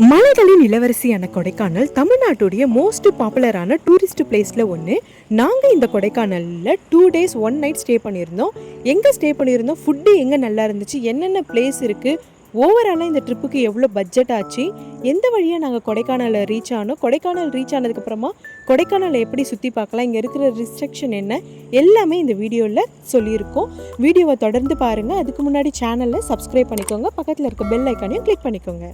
மலைகளின் இளவரசியான கொடைக்கானல் தமிழ்நாட்டுடைய மோஸ்ட் பாப்புலரான டூரிஸ்ட் பிளேஸில் ஒன்று. நாங்கள் இந்த கொடைக்கானலில் 2 days 1 night ஸ்டே பண்ணியிருந்தோம். எங்கே ஸ்டே பண்ணியிருந்தோம், ஃபுட்டு எங்கே நல்லா இருந்துச்சு, என்னென்ன பிளேஸ் இருக்குது, ஓவராலாக இந்த ட்ரிப்புக்கு எவ்வளோ பட்ஜெட் ஆச்சு, எந்த வழியாக நாங்கள் கொடைக்கானலில் ரீச் ஆனோம், கொடைக்கானல் ரீச் ஆனதுக்கப்புறமா கொடைக்கானலை எப்படி சுற்றி பார்க்கலாம், இங்கே இருக்கிற ரிஸ்ட்ரிக்ஷன் என்ன, எல்லாமே இந்த வீடியோவில் சொல்லியிருக்கோம். வீடியோவை தொடர்ந்து பாருங்கள். அதுக்கு முன்னாடி சேனலில் சப்ஸ்கிரைப் பண்ணிக்கோங்க, பக்கத்தில் இருக்க பெல் ஐக்கானையும் கிளிக் பண்ணிக்கோங்க.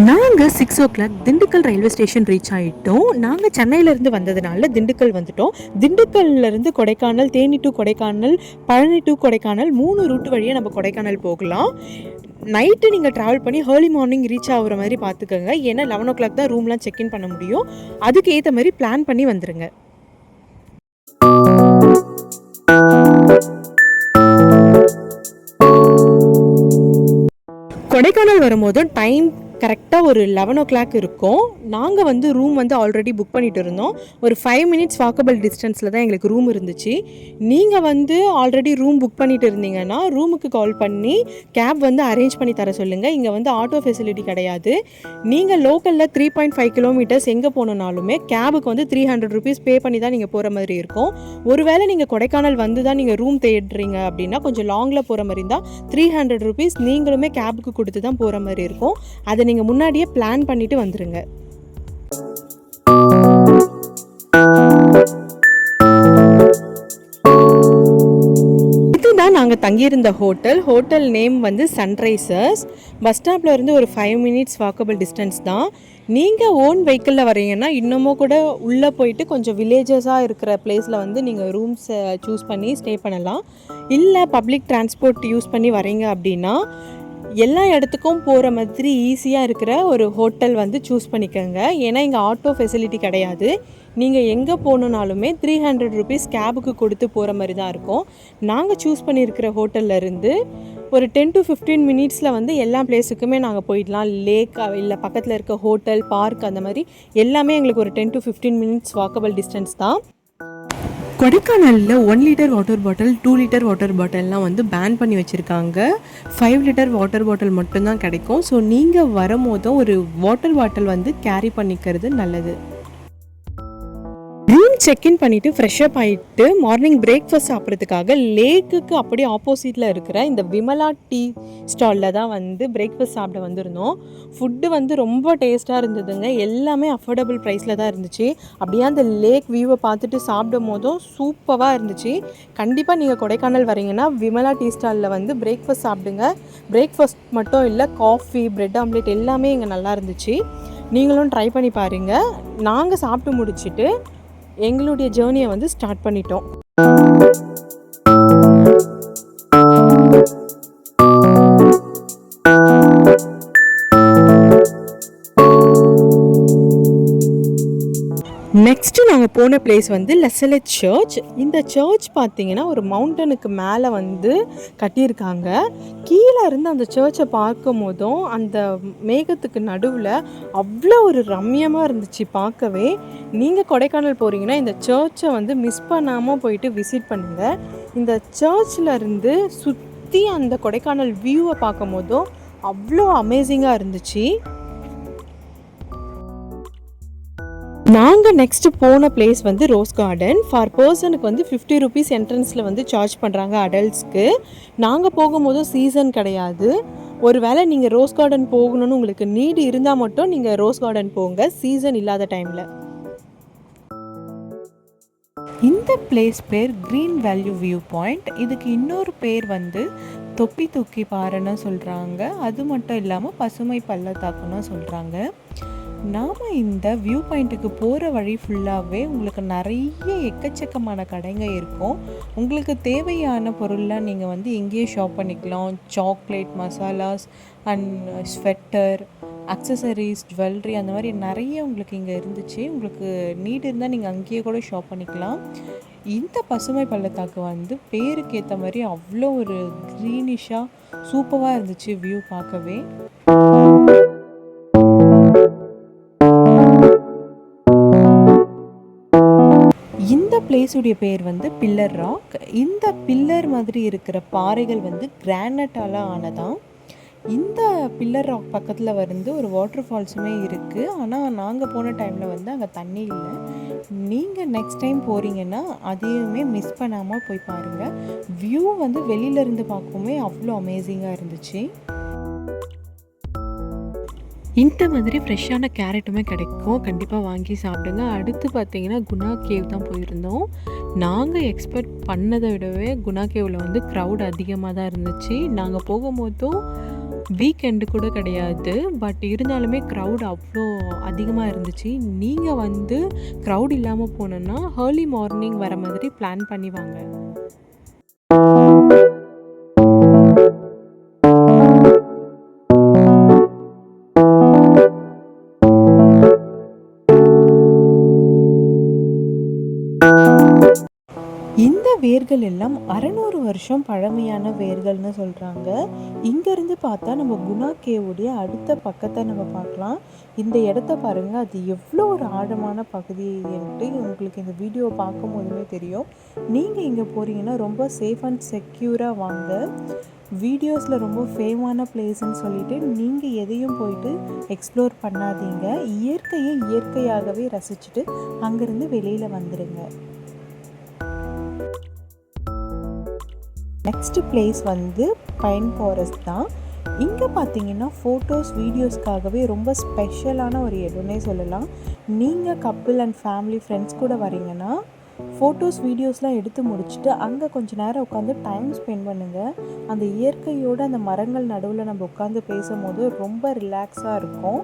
நாங்கள் 6 o'clock Dindigul railway station reach ஆகிட்டோம். நாங்கள் சென்னையிலேருந்து வந்ததுனால திண்டுக்கல் வந்துட்டோம். திண்டுக்கல்லேருந்து Kodaikanal, Theni to Kodaikanal, Palani to Kodaikanal 3 route வழியாக நம்ம கொடைக்கானல் போகலாம். நைட்டு நீங்கள் ட்ராவல் பண்ணி ஏர்லி மார்னிங் ரீச் ஆகிற மாதிரி பார்த்துக்கோங்க. ஏன்னா 11 o'clock தான் ரூம்லாம் செக்இன் பண்ண முடியும். அதுக்கு ஏற்ற மாதிரி பிளான் பண்ணி வந்துடுங்க. கொடைக்கானல் வரும்போதும் டைம் கரெக்டாக ஒரு 11 o'clock இருக்கும். நாங்கள் ரூம் ஆல்ரெடி புக் பண்ணிட்டு இருந்தோம். ஒரு 5 minutes வாக்கபிள் டிஸ்டன்ஸில் தான் எங்களுக்கு ரூம் இருந்துச்சு. நீங்கள் ஆல்ரெடி ரூம் புக் பண்ணிட்டு இருந்தீங்கன்னா ரூமுக்கு கால் பண்ணி கேப் அரேஞ்ச் பண்ணி தர சொல்லுங்கள். இங்கே ஆட்டோ ஃபெசிலிட்டி கிடையாது. நீங்கள் லோக்கலில் 3.5 kilometers எங்கே போனோனாலுமே கேபுக்கு 300 rupees பே பண்ணி தான் நீங்கள் போகிற மாதிரி இருக்கும். ஒருவேளை நீங்கள் கொடைக்கானல் தான் நீங்கள் ரூம் தேடுறீங்க அப்படின்னா கொஞ்சம் லாங்கில் போகிற மாதிரி இருந்தால் 300 rupees நீங்களுமே கேபுக்கு கொடுத்து தான் போகிற மாதிரி இருக்கும். அதை நீங்கள் முன்னாடியே பிளான் பண்ணிட்டு வந்துருங்க. இதுதான் நாங்கள் தங்கியிருந்த ஹோட்டல் நேம் சன்ரைசர்ஸ். பஸ் ஸ்டாப்ல இருந்து ஒரு 5 minutes வாக்கபிள் டிஸ்டன்ஸ் தான். நீங்கள் ஓன் வெஹிக்கிளில் வரீங்கன்னா இன்னமும் கூட உள்ளே போயிட்டு கொஞ்சம் வில்லேஜஸாக இருக்கிற பிளேஸில் நீங்கள் ரூம்ஸை சூஸ் பண்ணி ஸ்டே பண்ணலாம். இல்லை பப்ளிக் டிரான்ஸ்போர்ட் யூஸ் பண்ணி வரீங்க அப்படின்னா எல்லா இடத்துக்கும் போகிற மாதிரி ஈஸியாக இருக்கிற ஒரு ஹோட்டல் சூஸ் பண்ணிக்கோங்க. ஏன்னா இங்கே ஆட்டோ ஃபெசிலிட்டி கிடையாது. நீங்கள் எங்கே போகணுன்னாலுமே 300 rupees கேபுக்கு கொடுத்து போகிற மாதிரி தான் இருக்கும். நாங்கள் சூஸ் பண்ணியிருக்கிற ஹோட்டல்லேருந்து ஒரு 10 to 15 minutes எல்லா பிளேஸுக்குமே நாங்கள் போயிடலாம். லேக் இல்லை பக்கத்தில் இருக்க ஹோட்டல், பார்க், அந்த மாதிரி எல்லாமே எங்களுக்கு ஒரு 10 to 15 minutes வாக்கபிள் டிஸ்டன்ஸ் தான். கொடைக்கானலில் 1 liter water bottle, 2 liter water பாட்டில்லாம் பேன் பண்ணி வச்சுருக்காங்க. 5 liter வாட்டர் பாட்டில் மட்டும்தான் கிடைக்கும். ஸோ நீங்கள் வரும்போதும் ஒரு வாட்டர் பாட்டில் கேரி பண்ணிக்கிறது நல்லது. ரூம் செக்இன் பண்ணிவிட்டு ஃப்ரெஷ்அப் ஆகிட்டு மார்னிங் பிரேக்ஃபாஸ்ட் சாப்பிட்றதுக்காக லேக்குக்கு அப்படியே ஆப்போசிட்டில் இருக்கிற இந்த விமலா டீ ஸ்டாலில் தான் பிரேக்ஃபாஸ்ட் சாப்பிட வந்திருந்தோம். ஃபுட்டு ரொம்ப டேஸ்ட்டாக இருந்ததுங்க. எல்லாமே அஃபோர்டபுள் ப்ரைஸில் தான் இருந்துச்சு. அப்படியே அந்த லேக் வியூவை பார்த்துட்டு சாப்பிடும் போதும் சூப்பராக இருந்துச்சு. கண்டிப்பாக நீங்கள் கொடைக்கானல் வரீங்கன்னா விமலா டீ ஸ்டாலில் பிரேக்ஃபாஸ்ட் சாப்பிடுங்க. பிரேக்ஃபாஸ்ட் மட்டும் இல்லை, காஃபி, பிரெட் ஆம்லேட் எல்லாமே இங்கே நல்லா இருந்துச்சு. நீங்களும் ட்ரை பண்ணி பாருங்கள். நாங்கள் சாப்பிட்டு முடிச்சுட்டு எங்களுடைய ஜேர்னியை ஸ்டார்ட் பண்ணிட்டோம். நெக்ஸ்ட்டு நாங்கள் போன பிளேஸ் லெசலெட் சர்ச். இந்த சர்ச் பார்த்தீங்கன்னா ஒரு மவுண்டனுக்கு மேலே கட்டியிருக்காங்க. கீழே இருந்து அந்த சர்ச்சை பார்க்கும் போதும் அந்த மேகத்துக்கு நடுவில் அவ்வளோ ஒரு ரம்யமாக இருந்துச்சு பார்க்கவே. நீங்கள் கொடைக்கானல் போகிறீங்கன்னா இந்த சர்ச்சை மிஸ் பண்ணாமல் போயிட்டு விசிட் பண்ணுங்கள். இந்த சர்ச்சில் இருந்து சுற்றி அந்த கொடைக்கானல் வியூவை பார்க்கும் போதும் அவ்வளோ அமேசிங்காக இருந்துச்சு. நாங்கள் நெக்ஸ்ட்டு போன பிளேஸ் ரோஸ் கார்டன். ஃபார் பர்சனுக்கு 50 rupees என்ட்ரன்ஸில் சார்ஜ் பண்ணுறாங்க அடல்ட்ஸ்க்கு. நாங்கள் போகும்போதும் சீசன் கிடையாது. ஒரு வேளை நீங்கள் ரோஸ் கார்டன் போகணுன்னு உங்களுக்கு நீடு இருந்தால் மட்டும் நீங்கள் ரோஸ் கார்டன் போங்க, சீசன் இல்லாத டைமில். இந்த பிளேஸ் பேர் க்ரீன் வேல்யூ வியூ பாயிண்ட். இதுக்கு இன்னொரு பேர் தொப்பி தூக்கி பாறைன்னு சொல்கிறாங்க. அது மட்டும் இல்லாமல் பசுமை பள்ளத்தாக்குன்னு சொல்கிறாங்க. நாம் இந்த வியூ பாயிண்ட்டுக்கு போகிற வழி ஃபுல்லாகவே உங்களுக்கு நிறைய எக்கச்சக்கமான கடைங்க இருக்கும். உங்களுக்கு தேவையான பொருள்லாம் நீங்கள் வந்து இங்கேயே ஷாப் பண்ணிக்கலாம். Chocolate, masalas and sweater, accessories, jewellery அந்த மாதிரி நிறைய உங்களுக்கு இங்கே இருந்துச்சு. உங்களுக்கு நீட் இருந்தால் நீங்கள் அங்கேயே கூட ஷாப் பண்ணிக்கலாம். இந்த பசுமை பள்ளத்தாக்கு வந்து பேருக்கு ஏற்ற மாதிரி அவ்வளோ ஒரு க்ரீனிஷாக சூப்பராக இருந்துச்சு வியூ பார்க்கவே. இந்த பிளேஸுடைய பேர் வந்து பில்லர் ராக். இந்த பில்லர் மாதிரி இருக்கிற பாறைகள் வந்து கிரானைட்டால் ஆனதான். இந்த பில்லர் ராக் பக்கத்தில் வந்து ஒரு வாட்டர் ஃபால்ஸுமே இருக்குது. ஆனால் நாங்கள் போன டைமில் வந்து அங்கே தண்ணி இல்லை. நீங்கள் நெக்ஸ்ட் டைம் போகிறீங்கன்னா அதையுமே மிஸ் பண்ணாமல் போய் பாருங்கள். வியூ வந்து வெளியிலேருந்து பார்க்கவுமே அவ்வளோ அமேசிங்காக இருந்துச்சு. இந்த மாதிரி ஃப்ரெஷ்ஷான கேரட்டுமே கிடைக்கும், கண்டிப்பாக வாங்கி சாப்பிடுங்க. அடுத்து பார்த்திங்கன்னா குணா கேவ் தான் போயிருந்தோம். நாங்கள் எக்ஸ்பெக்ட் பண்ணதை விடவே குணா கேவில் வந்து க்ரௌட் அதிகமாக தான் இருந்துச்சு. நாங்கள் போகும்போதும் வீக்கெண்டு கூட கிடையாது, பட் இருந்தாலுமே க்ரௌட் அவ்வளோ அதிகமாக இருந்துச்சு. நீங்கள் வந்து க்ரௌட் இல்லாமல் போனோன்னா ஏர்லி மார்னிங் வர மாதிரி பிளான் பண்ணி வாங்க. இந்த வேர்கள் எல்லாம் 600 வருஷம் பழமையான வேர்கள்னு சொல்கிறாங்க. இங்கேருந்து பார்த்தா நம்ம குணா கேவுடைய அடுத்த பக்கத்தை நம்ம பார்க்கலாம். இந்த இடத்த பாருங்கள், அது எவ்வளோ ஒரு ஆழமான பகுதி என்று உங்களுக்கு இந்த வீடியோவை பார்க்கும் போதுமே தெரியும். நீங்கள் இங்கே போகிறீங்கன்னா ரொம்ப சேஃப் அண்ட் செக்யூராக வாங்க. வீடியோஸில் ரொம்ப ஃபேமான பிளேஸ்ன்னு சொல்லிவிட்டு நீங்கள் எதையும் போயிட்டு எக்ஸ்ப்ளோர் பண்ணாதீங்க. இயற்கையை இயற்கையாகவே ரசிச்சுட்டு அங்கேருந்து வெளியில் வந்துடுங்க. நெக்ஸ்ட் பிளேஸ் வந்து பைன் ஃபாரஸ்ட் தான். இங்கே பார்த்தீங்கன்னா ஃபோட்டோஸ், வீடியோஸ்க்காகவே ரொம்ப ஸ்பெஷலான ஒரு இடம்னே சொல்லலாம். நீங்கள் கப்பிள் அண்ட் ஃபேமிலி ஃப்ரெண்ட்ஸ் கூட வரீங்கன்னா ஃபோட்டோஸ், வீடியோஸ்லாம் எடுத்து முடிச்சுட்டு அங்கே கொஞ்சம் நேரம் உட்காந்து டைம் ஸ்பெண்ட் பண்ணுங்கள். அந்த இயற்கையோடு அந்த மரங்கள் நடுவில் நம்ம உட்காந்து பேசும்போது ரொம்ப ரிலாக்ஸாக இருக்கும்.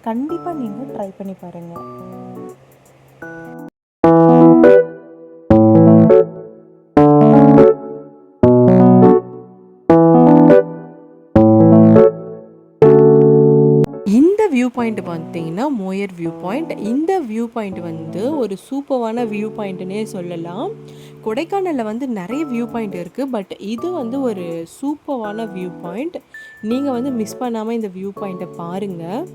கண்டிப்பாக நீங்கள் ட்ரை பண்ணி பாருங்கள். வியூ பாயிண்ட் பார்த்தீங்கன்னா மோயர் வியூ பாயிண்ட். இந்த வியூ பாயிண்ட் வந்து ஒரு சூப்பரான வியூ பாயிண்ட்னே சொல்லலாம். கொடைக்கானலில் வந்து நிறைய வியூ பாயிண்ட் இருக்குது, பட் இது வந்து ஒரு சூப்பரான வியூ பாயிண்ட். நீங்கள் வந்து மிஸ் பண்ணாமல் இந்த வியூ பாயிண்ட்டை பாருங்கள்.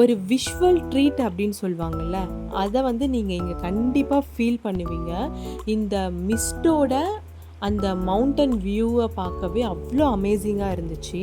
ஒரு விஷுவல் ட்ரீட் அப்படின்னு சொல்லுவாங்கள்ல, அதை வந்து நீங்கள் இங்கே கண்டிப்பாக ஃபீல் பண்ணுவீங்க. இந்த மிஸ்டோட அந்த மவுண்டன் வியூவை பார்க்கவே அவ்வளோ அமேசிங்காக இருந்துச்சு.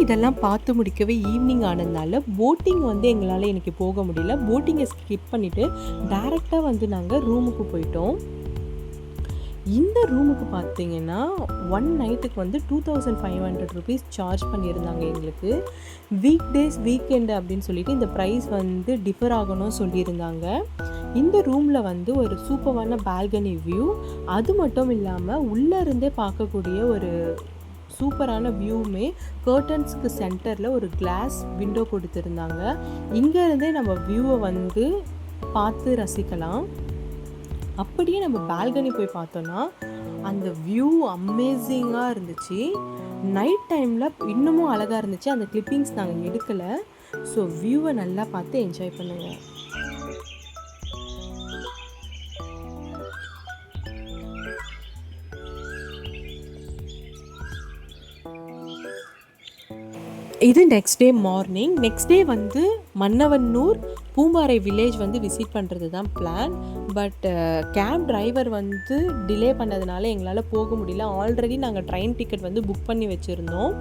இதெல்லாம் பார்த்து முடிக்கவே ஈவினிங் ஆனதுனால போட்டிங் வந்து எங்களால் இன்றைக்கி போக முடியல. போட்டிங்கை ஸ்கிப் பண்ணிவிட்டு டைரெக்டாக வந்து நாங்கள் ரூமுக்கு போயிட்டோம். இந்த ரூமுக்கு பார்த்தீங்கன்னா 1 நைட்டுக்கு வந்து 2500 rupees சார்ஜ் பண்ணியிருந்தாங்க எங்களுக்கு. வீக் டேஸ், வீக்கெண்டு அப்படின்னு சொல்லிட்டு இந்த ப்ரைஸ் வந்து டிஃபர் ஆகணும் சொல்லியிருந்தாங்க. இந்த ரூமில் வந்து ஒரு சூப்பரான பால்கனி வியூ, அது மட்டும் இல்லாமல் உள்ளே இருந்தே பார்க்கக்கூடிய ஒரு சூப்பரான வியூவுமே, கர்டன்ஸ்க்கு சென்டரில் ஒரு கிளாஸ் விண்டோ கொடுத்துருந்தாங்க. இங்கேருந்தே நம்ம வியூவை வந்து பார்த்து ரசிக்கலாம். அப்படியே நம்ம பால்கனி போய் பார்த்தோன்னா அந்த வியூ அமேசிங்காக இருந்துச்சு. நைட் டைமில் இன்னமும் அழகாக இருந்துச்சு. அந்த கிளிப்பிங்ஸ் நாங்கள் எடுக்கலை. ஸோ வியூவை நல்லா பார்த்து என்ஜாய் பண்ணுங்கள். இது next day morning. Next day வந்து மன்னவன்னூர், பூம்பாறை வில்லேஜ் வந்து விசிட் பண்ணுறது தான் பிளான். பட் கேப் டிரைவர் வந்து டிலே பண்ணதுனால எங்களால் போக முடியல. ஆல்ரெடி நாங்கள் ட்ரெயின் டிக்கெட் வந்து புக் பண்ணி வச்சுருந்தோம்.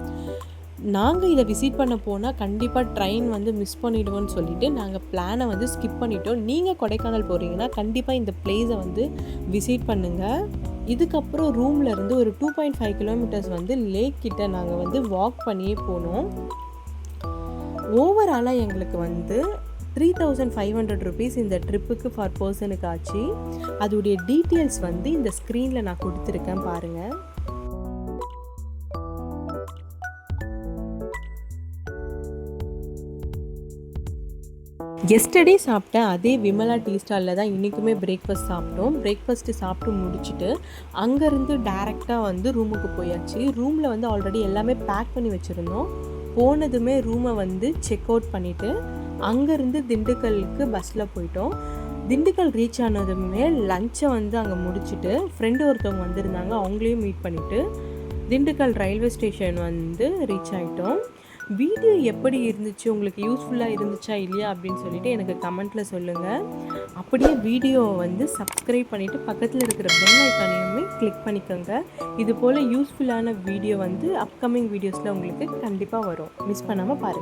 நாங்கள் இதை விசிட் பண்ண போனால் கண்டிப்பாக ட்ரெயின் வந்து மிஸ் பண்ணிவிடுவோன்னு சொல்லிவிட்டு நாங்கள் பிளானை வந்து ஸ்கிப் பண்ணிட்டோம். நீங்கள் கொடைக்கானல் போகிறீங்கன்னா கண்டிப்பாக இந்த பிளேஸை வந்து விசிட் பண்ணுங்கள். இதுக்கப்புறம் ரூமில் இருந்து ஒரு 2.5 கிலோமீட்டர்ஸ் வந்து லேக் கிட்ட நாங்கள் வந்து வாக் பண்ணியே போனோம். ஓவராலாக எங்களுக்கு வந்து 3500 ருபீஸ் இந்த ட்ரிப்புக்கு ஃபார் பர்சனுக்கு ஆச்சு. அதோடைய டீட்டெயில்ஸ் வந்து இந்த ஸ்க்ரீனில் நான் கொடுத்துருக்கேன் பாருங்கள். எஸ்டர்டே சாப்பிட்ட அதே விமலா டீ ஸ்டாலில் தான் இன்றைக்குமே பிரேக்ஃபாஸ்ட் சாப்பிட்டோம். பிரேக்ஃபாஸ்ட்டு சாப்பிட்டு முடிச்சுட்டு அங்கேருந்து டேரெக்டாக வந்து ரூமுக்கு போயாச்சு. ரூமில் வந்து ஆல்ரெடி எல்லாமே பேக் பண்ணி வச்சுருந்தோம். போனதுமே ரூமை வந்து செக் அவுட் பண்ணிவிட்டு அங்கேருந்து திண்டுக்கலுக்கு பஸ்ஸில் போயிட்டோம். திண்டுக்கல் ரீச் ஆனதுமே லஞ்சை வந்து அங்கே முடிச்சுட்டு ஃப்ரெண்டு ஒருத்தவங்க வந்திருந்தாங்க, அவங்களையும் மீட் பண்ணிவிட்டு திண்டுக்கல் ரயில்வே ஸ்டேஷன் வந்து ரீச் ஆகிட்டோம். வீடியோ எப்படி இருந்துச்சு, உங்களுக்கு யூஸ்ஃபுல்லாக இருந்துச்சா இல்லையா அப்படின்னு சொல்லிட்டு எனக்கு கமெண்ட்டில் சொல்லுங்கள். அப்படியே வீடியோவை வந்து சப்ஸ்கிரைப் பண்ணிவிட்டு பக்கத்தில் இருக்கிற பெல் ஐக்கானையுமே கிளிக் பண்ணிக்கோங்க. இது போல் யூஸ்ஃபுல்லான வீடியோ வந்து அப்கமிங் வீடியோஸில் உங்களுக்கு கண்டிப்பாக வரும். மிஸ் பண்ணாமல் பாருங்கள்.